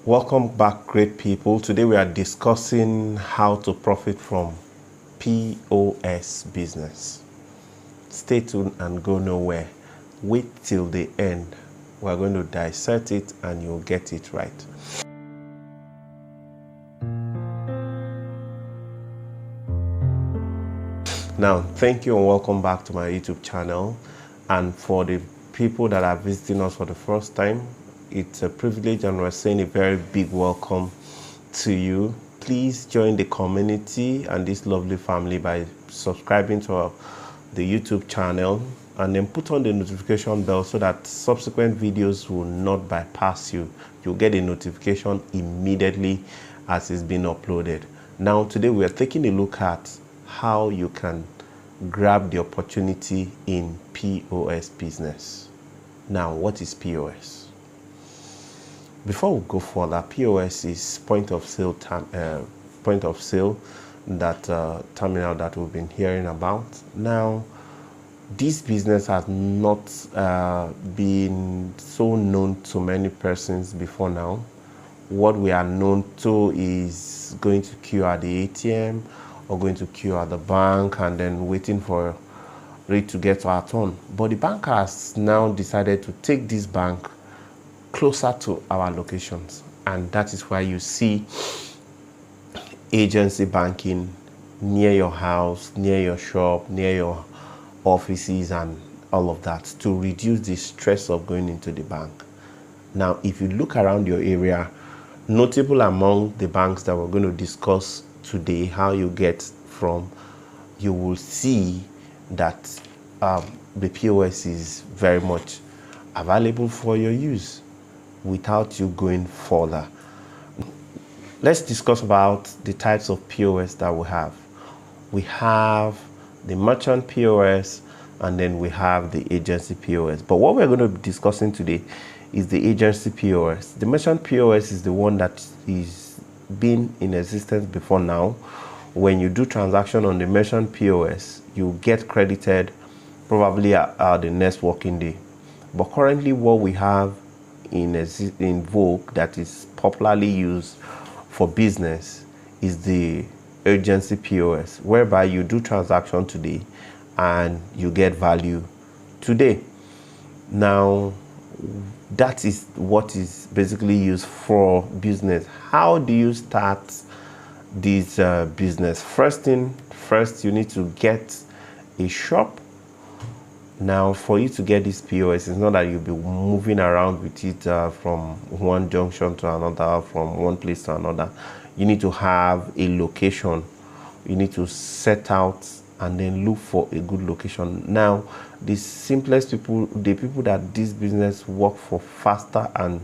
Welcome back, great people. Today we are discussing how to profit from POS business. Stay tuned and go nowhere. Wait till the end. We're going to dissect it and you'll get it right. Now, thank you and welcome back to my YouTube channel. And for the people that are visiting us for the first time, it's a privilege and we're saying a very big welcome to you. Please join the community and this lovely family by subscribing to the YouTube channel and then put on the notification bell so that subsequent videos will not bypass you. You'll get a notification immediately as it's being uploaded. Now, today we are taking a look at how you can grab the opportunity in POS business. Now, what is POS? Before we go further, POS is point of sale that terminal that we've been hearing about. Now, this business has not been so known to many persons before now. What we are known to is going to queue at the ATM or going to queue at the bank and then waiting for it to get to our turn. But the bank has now decided to take this bank closer to our locations, and that is why you see agency banking near your house, near your shop, near your offices and all of that to reduce the stress of going into the bank. Now, if you look around your area, notable among the banks that we're going to discuss today, how you get from, you will see that the POS is very much available for your use without you going further. Let's discuss about the types of POS that we have. We have the merchant POS and then we have the agency POS. But what we're going to be discussing today is the agency POS. The merchant POS is the one that is been in existence before now. When you do transaction on the merchant POS, you get credited probably at the next working day. But currently what we have in vogue that is popularly used for business is the urgency POS, whereby you do transaction today and you get value today. Now, that is what is basically used for business. How do you start this business? First, you need to get a shop. Now, for you to get this POS, it's not that you'll be moving around with it from one junction to another, from one place to another. You need to have a location. You need to set out and then look for a good location. Now, the simplest people, the people that this business work for faster and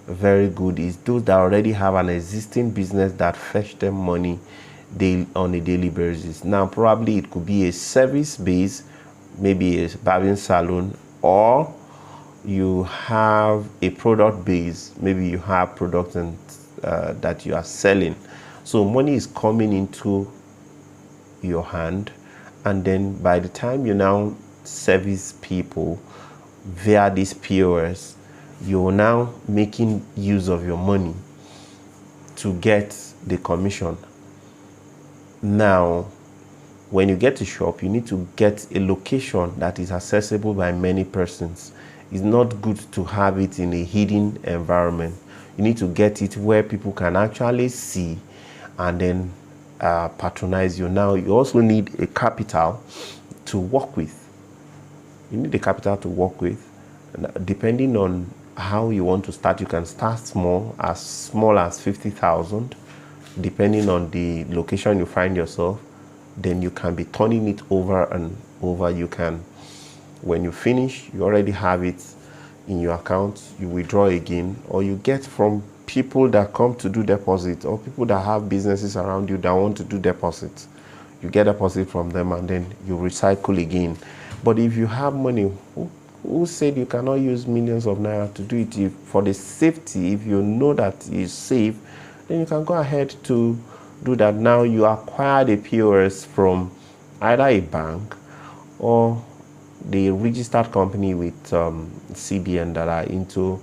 very good is those that already have an existing business that fetch them money on a daily basis. Now, probably it could be a service base, maybe a barbering salon, or you have a product base, maybe you have products and that you are selling. So money is coming into your hand, and then by the time you now service people via this POS, you're now making use of your money to get the commission. Now, when you get a shop, you need to get a location that is accessible by many persons. It's not good to have it in a hidden environment. You need to get it where people can actually see and then patronize you. Now, you also need a capital to work with. You need a capital to work with. And depending on how you want to start, you can start small as 50,000, depending on the location you find yourself. Then you can be turning it over and over. You can, when you finish, you already have it in your account, you withdraw again, or you get from people that come to do deposit, or people that have businesses around you that want to do deposits. You get deposit from them and then you recycle again. But if you have money, who said you cannot use millions of naira to do it? For the safety, if you know that it's safe, then you can go ahead to do that. Now you acquire the POS from either a bank or the registered company with CBN that are into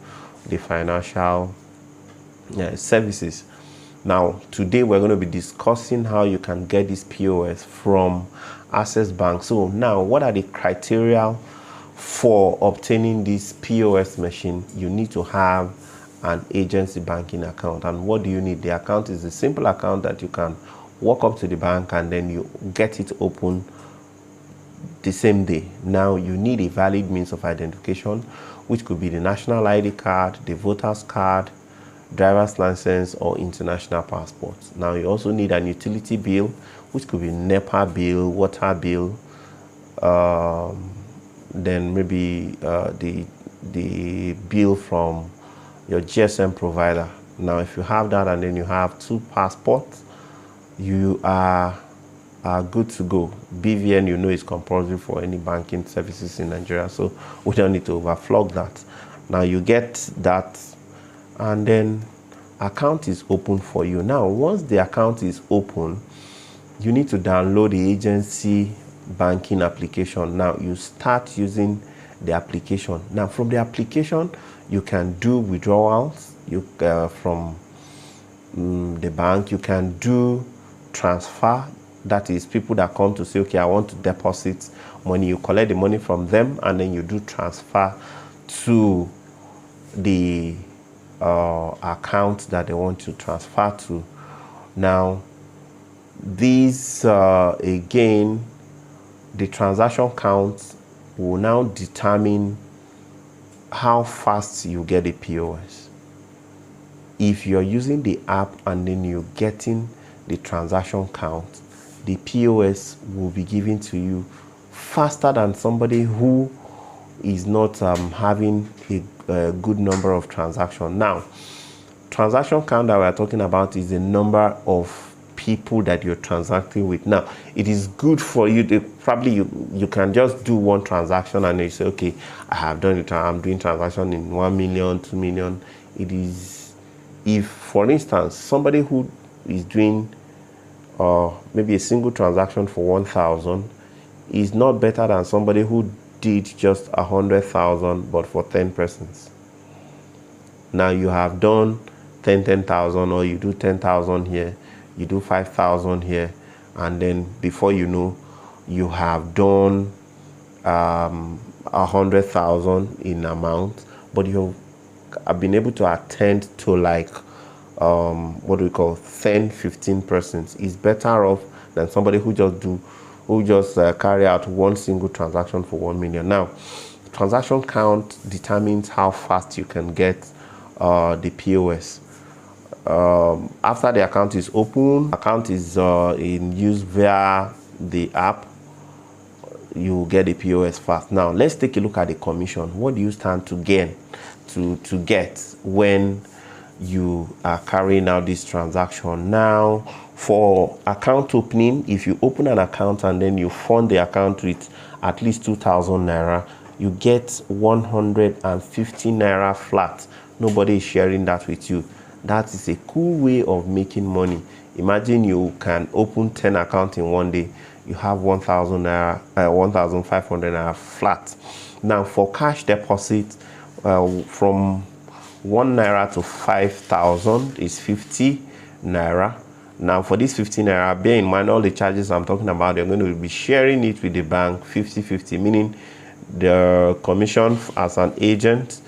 the financial services. Now, today we're going to be discussing how you can get this POS from Access Bank. So now, what are the criteria for obtaining this POS machine? You need to have an agency banking account. And what do you need? The account is a simple account that you can walk up to the bank and then you get it open the same day. Now, you need a valid means of identification, which could be the national ID card, the voter's card, driver's license, or international passport. Now, you also need an utility bill, which could be NEPA bill, water bill, then maybe the bill from your GSM provider. Now, if you have that and then you have 2 passports, you are good to go. BVN, you know, is compulsory for any banking services in Nigeria, so we don't need to overflog that. Now, you get that, and then account is open for you. Now, once the account is open, you need to download the agency banking application. Now, you start using the application. Now, from the application, you can do withdrawals from the bank. You can do transfer. That is people that come to say, okay, I want to deposit money. You collect the money from them and then you do transfer to the account that they want to transfer to. Now, these again, the transaction count will now determine how fast you get a POS. If you're using the app and then you're getting the transaction count, the POS will be given to you faster than somebody who is not having a good number of transactions. Now, transaction count that we're talking about is the number of people that you're transacting with. Now, it is good for you to probably you can just do one transaction and you say, okay, I have done it. I'm doing transaction in 1 million, 2 million. It is, if for instance, somebody who is doing maybe a single transaction for 1,000 is not better than somebody who did just 100,000 but for 10 persons. Now, you have done 10,000, or you do 10,000 here, you do 5,000 here, and then before you know, you have done 100,000 in amount, but you have been able to attend to like what do we call 10-15 persons. Is better off than somebody who just carry out one single transaction for 1 million. Now, transaction count determines how fast you can get the POS. After the account is open, account is in use via the app, you get the POS fast. Now, let's take a look at the commission. What do you stand to gain to get when you are carrying out this transaction? Now, for account opening, if you open an account and then you fund the account with at least 2,000 naira, you get 150 naira flat. Nobody is sharing that with you. That is a cool way of making money. Imagine you can open 10 accounts in one day. You have 1,000 naira, 1,500 naira flat. Now, for cash deposit, from 1 naira to 5,000 is 50 naira. Now, for this 50 naira, bear in mind all the charges I'm talking about, you're going to be sharing it with the bank 50-50, meaning the commission as an agent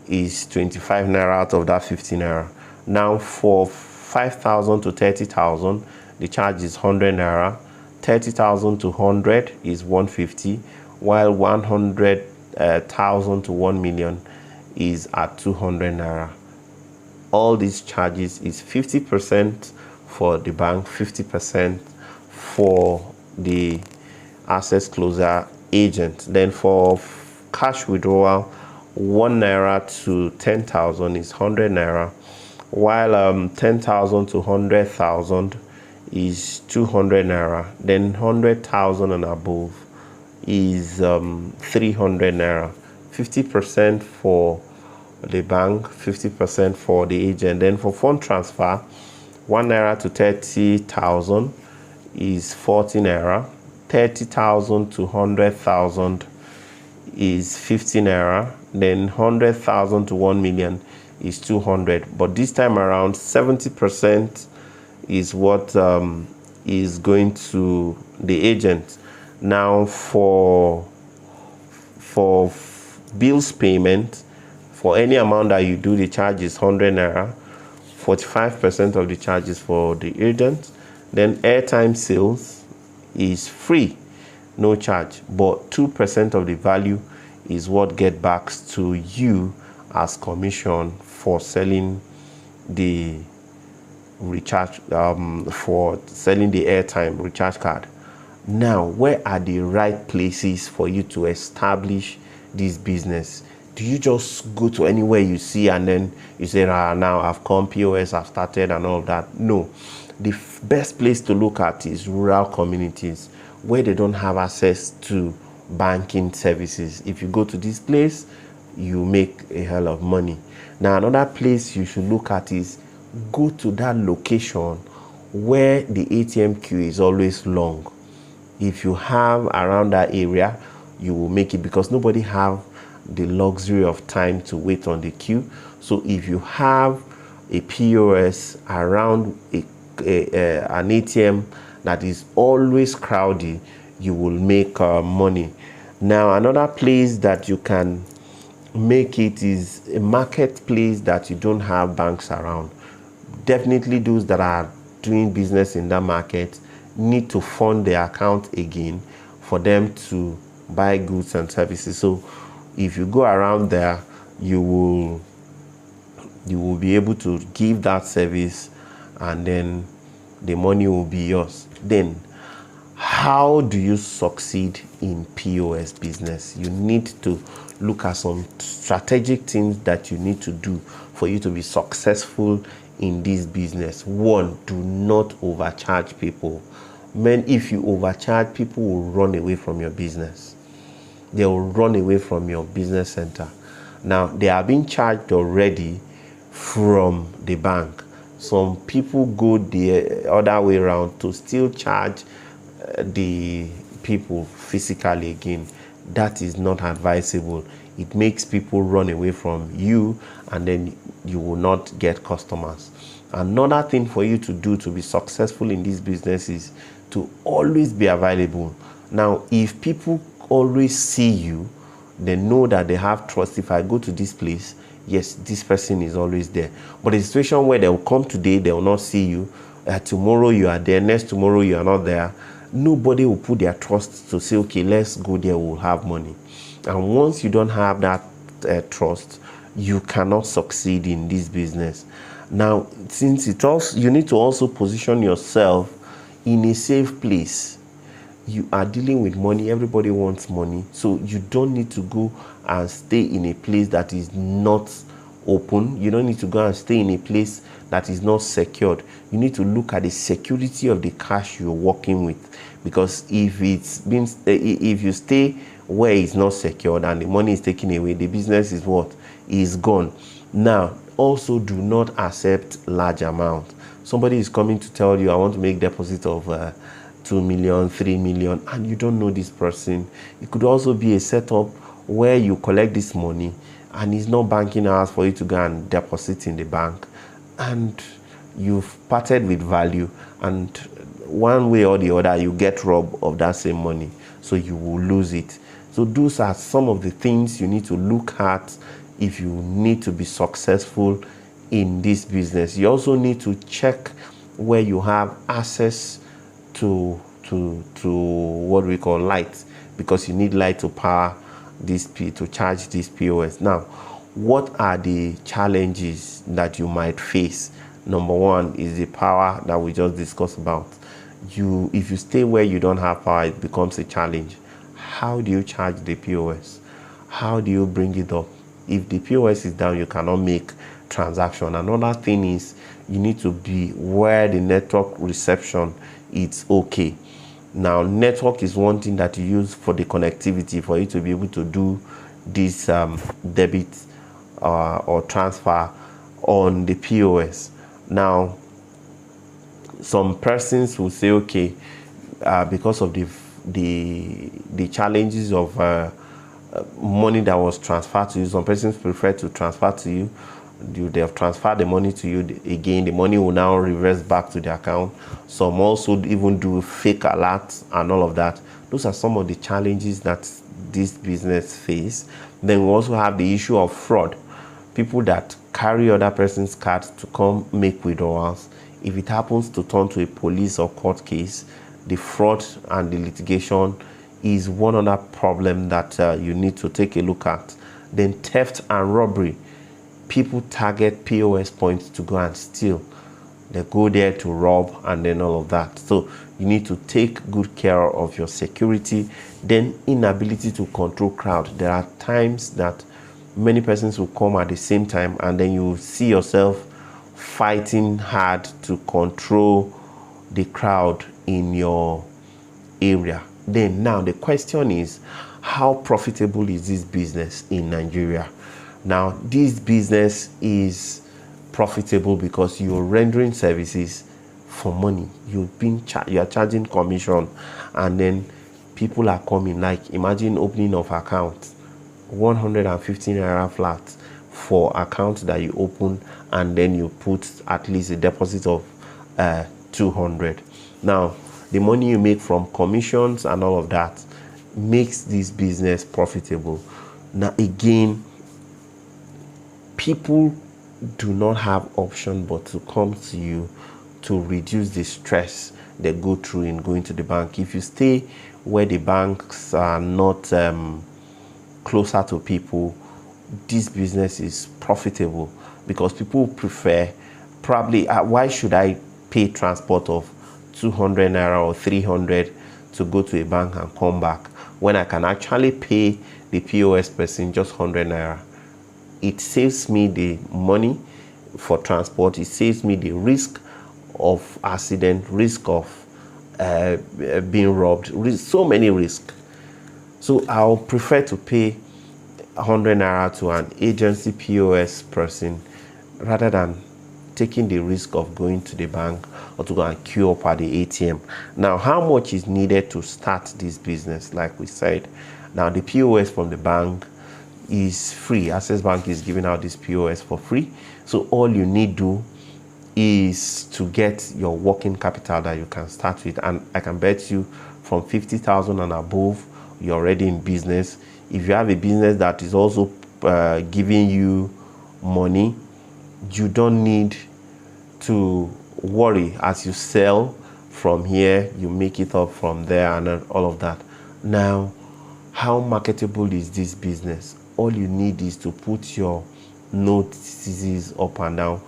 is 25 naira out of that 50 naira. Now, for 5,000 to 30,000, the charge is 100 naira. 30,000 to 100 is 150, while 100,000 to 1 million is at 200 naira. All these charges is 50% for the bank, 50% for the access closer agent. Then for cash withdrawal, 1 naira to 10,000 is 100 naira, while 10,000 to 100,000 is 200 naira. Then 100,000 and above is 300 naira. 50% for the bank, 50% for the agent. Then for fund transfer, 1 naira to 30,000 is 40 naira. 30,000 to 100,000 is 50 naira. Then 100,000 to 1 million is 200, but this time around 70% is what is going to the agent. Now for bills payment, for any amount that you do, the charge is 100 naira. 45% of the charges for the agent. Then airtime sales is free, no charge, but 2% of the value is what get back to you as commission for selling the recharge, for selling the airtime recharge card. Now, where are the right places for you to establish this business? Do you just go to anywhere you see and then you say, now I've come POS, I've started and all that? No. The best place to look at is rural communities where they don't have access to banking services. If you go to this place, you make a hell of money. Now, another place you should look at is go to that location where the ATM queue is always long. If you have around that area, you will make it, because nobody have the luxury of time to wait on the queue. So if you have a POS around an ATM that is always crowded, you will make money. Now, another place that you can make it is a marketplace that you don't have banks around. Definitely those that are doing business in that market need to fund their account again for them to buy goods and services. So if you go around there, you will be able to give that service, and then the money will be yours. Then how do you succeed in POS business? You need to look at some strategic things that you need to do for you to be successful in this business. One, do not overcharge people. Man, if you overcharge, people will run away from your business. They will run away from your business center. Now, they are being charged already from the bank. Some people go the other way around to still charge the people physically again. That is not advisable. It makes people run away from you, and then you will not get customers. Another thing for you to do to be successful in this business is to always be available. Now, if people always see you, they know that they have trust. If I go to this place, yes, this person is always there. But a situation where they will come today, they will not see you. Tomorrow you are there, next tomorrow you are not there. Nobody will put their trust to say, okay, let's go there, we'll have money. And once you don't have that trust, you cannot succeed in this business. Now, since you need to also position yourself in a safe place. You are dealing with money. Everybody wants money. So you don't need to go and stay in a place that is not open. You don't need to go and stay in a place that is not secured. You need to look at the security of the cash you're working with. Because if you stay where it's not secured and the money is taken away, the business is gone. Now, also do not accept large amount. Somebody is coming to tell you, I want to make deposit of 2 million, 3 million, and you don't know this person. It could also be a setup where you collect this money and it's not banking hours for you to go and deposit in the bank, and you've parted with value, and one way or the other you get robbed of that same money, so you will lose it. So those are some of the things you need to look at if you need to be successful in this business. You also need to check where you have access to what we call light, because you need light to power this to charge this POS. Now, what are the challenges that you might face? Number one is the power that we just discussed about. If you stay where you don't have power, it becomes a challenge. How do you charge the POS? How do you bring it up? If the POS is down, you cannot make transaction. Another thing is you need to be where the network reception is okay. Now, network is one thing that you use for the connectivity for you to be able to do this debit or transfer on the POS. Now, some persons will say, okay, because of the challenges of money that was transferred to you, some persons prefer to transfer to you they have transferred the money to you again. The money will now reverse back to the account. Some also even do fake alerts and all of that. Those are some of the challenges that this business face. Then we also have the issue of fraud. People that carry other person's cards to come make withdrawals. If it happens to turn to a police or court case, the fraud and the litigation is one other problem that you need to take a look at. Then theft and robbery. People target POS points to go and steal. They go there to rob and then all of that. So you need to take good care of your security. Then inability to control crowd. There are times that many persons will come at the same time, and then you see yourself fighting hard to control the crowd in your area. Then now the question is, how profitable is this business in Nigeria? Now this business is profitable because you're rendering services for money. You are charging commission, and then people are coming. Like imagine opening of account, 150 naira flat for account that you open, and then you put at least a deposit of 200. Now the money you make from commissions and all of that makes this business profitable. Now again, people do not have option but to come to you to reduce the stress they go through in going to the bank. If you stay where the banks are not closer to people, this business is profitable because people prefer probably why should I pay transport of 200 naira or 300 to go to a bank and come back when I can actually pay the POS person just 100 naira? It saves me the money for transport. It saves me the risk of accident, risk of being robbed, so many risks. So I'll prefer to pay 100 naira to an agency POS person rather than taking the risk of going to the bank or to go and queue up at the ATM. Now, how much is needed to start this business? Like we said, now the POS from the bank is free. Access Bank is giving out this POS for free. So all you need to do is to get your working capital that you can start with. And I can bet you from 50,000 and above, you're already in business. If you have a business that is also giving you money, you don't need to worry. As you sell from here, you make it up from there and all of that. Now, how marketable is this business? All you need is to put your notices up and down,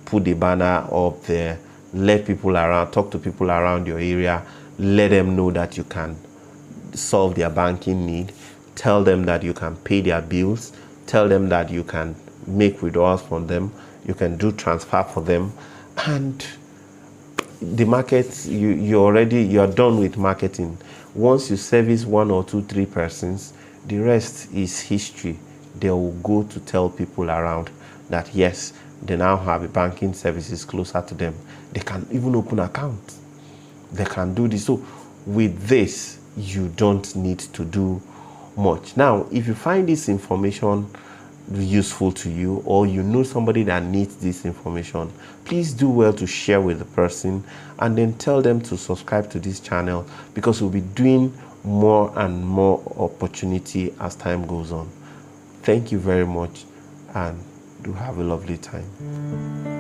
put the banner up there, let people around, talk to people around your area, let them know that you can solve their banking need, tell them that you can pay their bills, tell them that you can make withdrawals from them, you can do transfer for them, and the market, you're done with marketing. Once you service 1 or 2, 3 persons, the rest is history. They will go to tell people around that yes, they now have a banking services closer to them. They can even open accounts. They can do this. So with this, you don't need to do much. Now, if you find this information useful to you, or you know somebody that needs this information, please do well to share with the person and then tell them to subscribe to this channel, because we'll be doing more and more opportunity as time goes on. Thank you very much, and do have a lovely time.